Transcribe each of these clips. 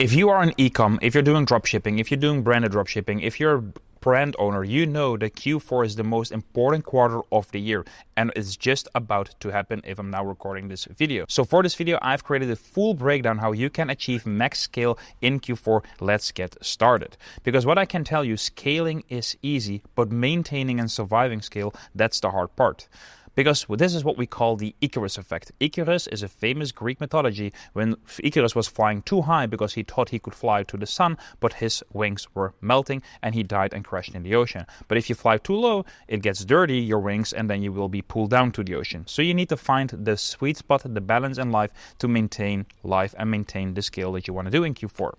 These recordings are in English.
If you are an e-com, if you're doing dropshipping, if you're doing branded dropshipping, if you're a brand owner, you know that Q4 is the most important quarter of the year, and it's just about to happen if I'm now recording this video. So for this video, I've created a full breakdown how you can achieve max scale in Q4. Let's get started. Because what I can tell you, scaling is easy, but maintaining and surviving scale, that's the hard part. Because this is what we call the Icarus effect. Icarus is a famous Greek mythology when Icarus was flying too high because he thought he could fly to the sun, but his wings were melting and he died and crashed in the ocean. But if you fly too low, it gets dirty, your wings, and then you will be pulled down to the ocean. So you need to find the sweet spot, the balance in life to maintain life and maintain the scale that you want to do in Q4.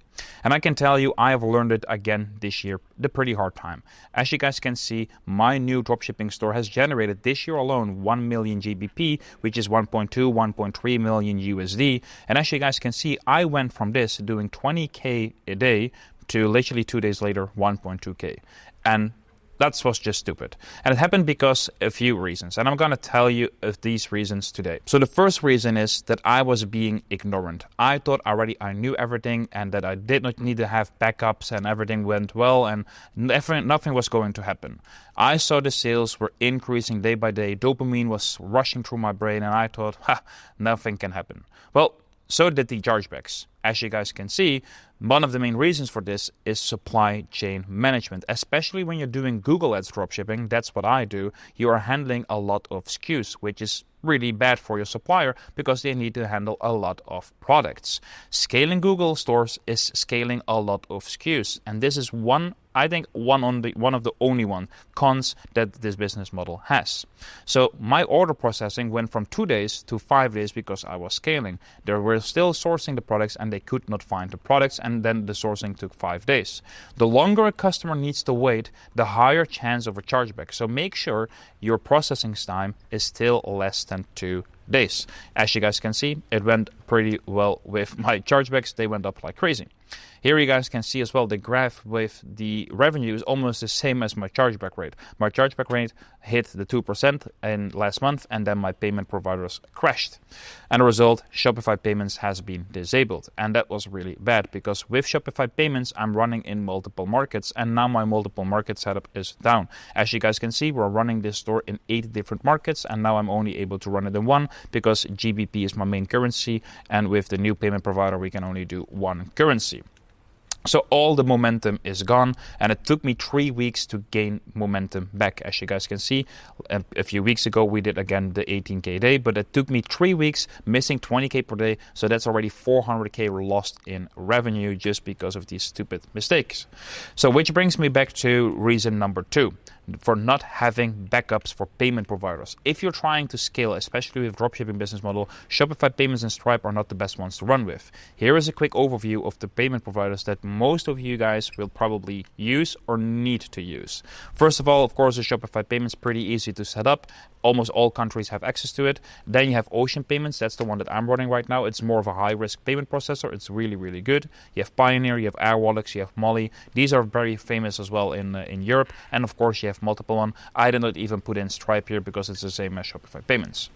And I can tell you, I have learned it again this year, the pretty hard time. As you guys can see, my new dropshipping store has generated this year alone 1 million GBP, which is 1.2, 1.3 million USD. And as you guys can see, I went from this doing 20K a day to literally 2 days later, 1.2K. And that was just stupid. And it happened because a few reasons. And I'm going to tell you of these reasons today. So the first reason is that I was being ignorant. I thought already I knew everything and that I did not need to have backups and everything went well and nothing was going to happen. I saw the sales were increasing day by day. Dopamine was rushing through my brain and I thought, nothing can happen. Well, so did the chargebacks. As you guys can see, one of the main reasons for this is supply chain management. Especially when you're doing Google Ads dropshipping, that's what I do. You are handling a lot of SKUs, which is really bad for your supplier because they need to handle a lot of products. Scaling Google stores is scaling a lot of SKUs. And this is one of the only cons that this business model has. So my order processing went from 2 days to 5 days because I was scaling. They were still sourcing the products and they could not find the products, and then the sourcing took 5 days. The longer a customer needs to wait, the higher chance of a chargeback. So make sure your processing time is still less than 2 days. As you guys can see, it went pretty well with my chargebacks. They went up like crazy. Here you guys can see as well the graph with the revenue is almost the same as my chargeback rate. My chargeback rate hit the 2% in last month and then my payment providers crashed. And the result, Shopify payments has been disabled. And that was really bad because with Shopify payments, I'm running in multiple markets and now my multiple market setup is down. As you guys can see, we're running this store in 8 different markets and now I'm only able to run it in one because GBP is my main currency and with the new payment provider, we can only do one currency. So all the momentum is gone and it took me 3 weeks to gain momentum back. As you guys can see, a few weeks ago we did again the 18K day, but it took me 3 weeks missing 20K per day. So that's already 400K lost in revenue just because of these stupid mistakes. So which brings me back to reason number 2. For not having backups for payment providers. If you're trying to scale, especially with dropshipping business model, Shopify payments and Stripe are not the best ones to run with. Here is a quick overview of the payment providers that most of you guys will probably use or need to use. First of all, of course, the Shopify payments pretty easy to set up. Almost all countries have access to it. Then you have Ocean Payments. That's the one that I'm running right now. It's more of a high-risk payment processor. It's really, really good. You have Pioneer, you have Airwallex, you have Molly. These are very famous as well in Europe. And of course, you have multiple ones. I did not even put in Stripe here because it's the same as Shopify payments.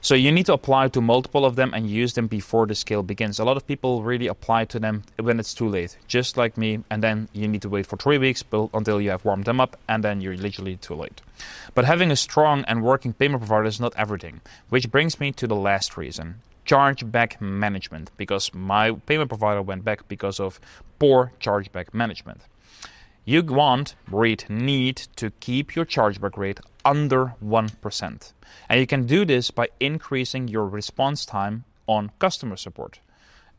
So you need to apply to multiple of them and use them before the scale begins. A lot of people really apply to them when it's too late, just like me. And then you need to wait for 3 weeks until you have warmed them up, and then you're literally too late. But having a strong and working payment provider is not everything, which brings me to the last reason. Chargeback management, because my payment provider went back because of poor chargeback management. You need to keep your chargeback rate under 1%. And you can do this by increasing your response time on customer support.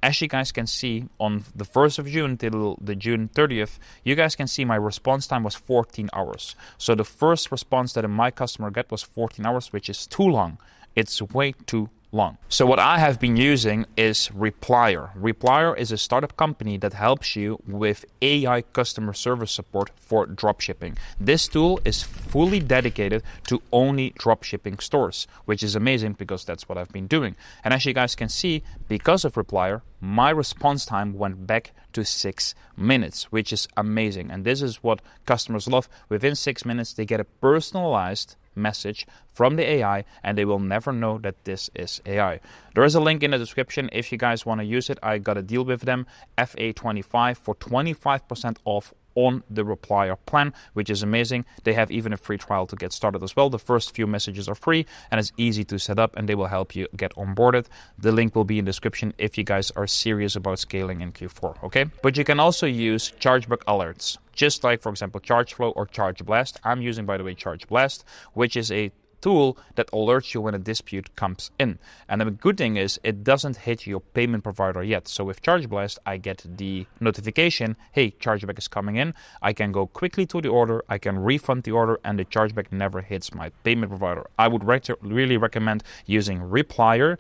As you guys can see, on the 1st of June till the June 30th, you guys can see my response time was 14 hours. So the first response that my customer got was 14 hours, which is too long. It's way too long. So what I have been using is Replier. Replier is a startup company that helps you with AI customer service support for dropshipping. This tool is fully dedicated to only dropshipping stores, which is amazing because that's what I've been doing. And as you guys can see, because of Replier, my response time went back to 6 minutes, which is amazing. And this is what customers love. Within 6 minutes, they get a personalized message from the AI, and they will never know that this is AI. There is a link in the description if you guys want to use it. I got a deal with them, FA25, for 25% off on the replier plan, which is amazing. They have even a free trial to get started as well. The first few messages are free and it's easy to set up, and they will help you get onboarded. The link will be in the description if you guys are serious about scaling in Q4, okay? But you can also use chargeback alerts, just like, for example, ChargeFlow or ChargeBlast. I'm using, by the way, ChargeBlast, which is a tool that alerts you when a dispute comes in. And the good thing is it doesn't hit your payment provider yet. So with ChargeBlast, I get the notification, hey, chargeback is coming in. I can go quickly to the order, I can refund the order, and the chargeback never hits my payment provider. I would really recommend using Replier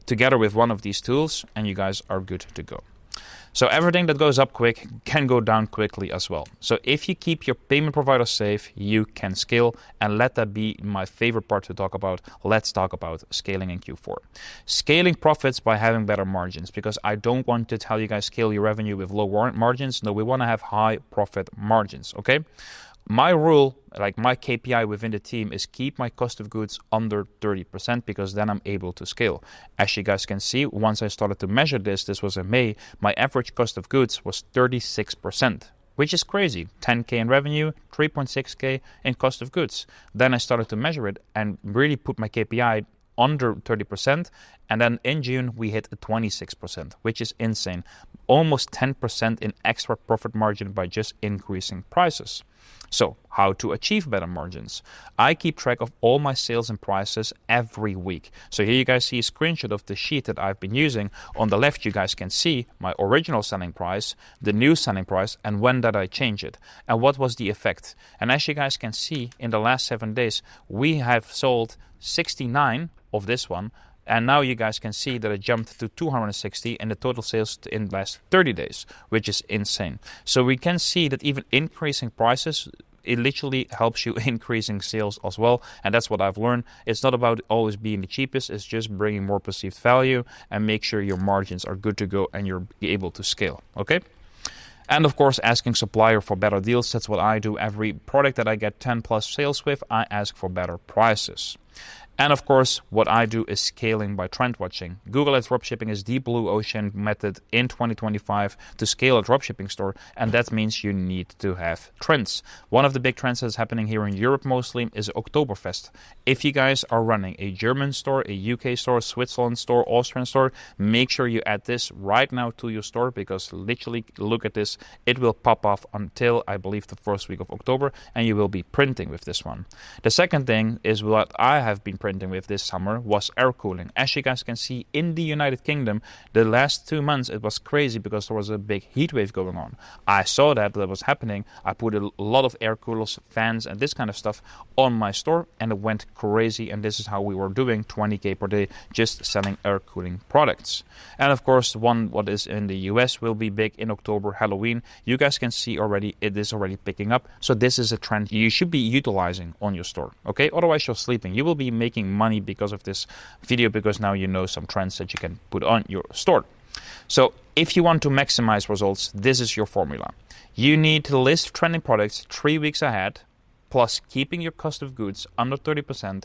together with one of these tools, and you guys are good to go. So everything that goes up quick can go down quickly as well. So if you keep your payment provider safe, you can scale, and let that be my favorite part to talk about. Let's talk about scaling in Q4. Scaling profits by having better margins, because I don't want to tell you guys scale your revenue with low margins. No, we want to have high profit margins, okay? My rule, like my KPI within the team, is keep my cost of goods under 30%, because then I'm able to scale. As you guys can see, once I started to measure this was in May, my average cost of goods was 36%, which is crazy. 10K in revenue, 3.6K in cost of goods. Then I started to measure it and really put my KPI under 30%, and then in June we hit 26%, which is insane. Almost 10% in extra profit margin by just increasing prices. So how to achieve better margins? I keep track of all my sales and prices every week. So here you guys see a screenshot of the sheet that I've been using. On the left you guys can see my original selling price, the new selling price, and when did I change it, and what was the effect. And as you guys can see, in the last 7 days we have sold 69 of this one, and now you guys can see that it jumped to 260 in the total sales in the last 30 days, which is insane. So we can see that even increasing prices, it literally helps you increasing sales as well. And that's what I've learned. It's not about always being the cheapest. It's just bringing more perceived value and make sure your margins are good to go and you're able to scale, okay? And of course, asking supplier for better deals. That's what I do. Every product that I get 10 plus sales with, I ask for better prices. And of course, what I do is scaling by trend watching. Google Ads Dropshipping is the blue ocean method in 2025 to scale a dropshipping store, and that means you need to have trends. One of the big trends that's happening here in Europe mostly is Oktoberfest. If you guys are running a German store, a UK store, Switzerland store, Austrian store, make sure you add this right now to your store, because literally, look at this, it will pop off until I believe the first week of October, and you will be printing with this one. The second thing is what I have been printing with this summer was air cooling. As you guys can see, in the United Kingdom, the last 2 months it was crazy because there was a big heat wave going on. I saw that was happening. I put a lot of air coolers, fans, and this kind of stuff on my store, and it went crazy. And this is how we were doing 20K per day just selling air cooling products. And of course, what is in the US will be big in October, Halloween. You guys can see already it is already picking up. So this is a trend you should be utilizing on your store, okay? Otherwise you're sleeping. You will be making money because of this video, because now you know some trends that you can put on your store. So if you want to maximize results, this is your formula. You need to list trending products 3 weeks ahead, plus keeping your cost of goods under 30%,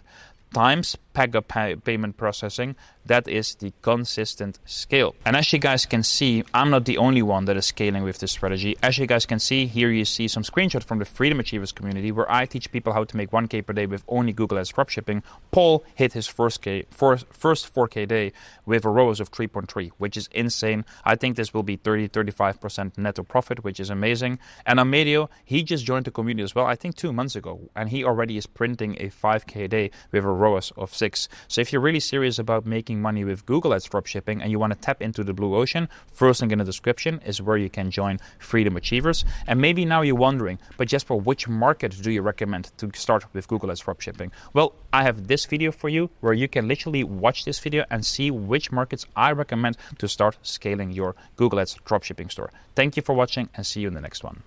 times pack-up payment processing. That is the consistent scale. And as you guys can see, I'm not the only one that is scaling with this strategy. As you guys can see, here you see some screenshots from the Freedom Achievers community where I teach people how to make 1K per day with only Google Ads Dropshipping. Paul hit his first 4K day with a ROAS of 3.3, which is insane. I think this will be 30-35% netto profit, which is amazing. And Amedio, he just joined the community as well, I think 2 months ago, and he already is printing a 5K a day with a ROAS of 6. So if you're really serious about making money with Google Ads Dropshipping and you want to tap into the blue ocean, first link in the description is where you can join Freedom Achievers. And maybe now you're wondering, but Jesper, which market do you recommend to start with Google Ads Dropshipping? Well, I have this video for you where you can literally watch this video and see which markets I recommend to start scaling your Google Ads Dropshipping store. Thank you for watching and see you in the next one.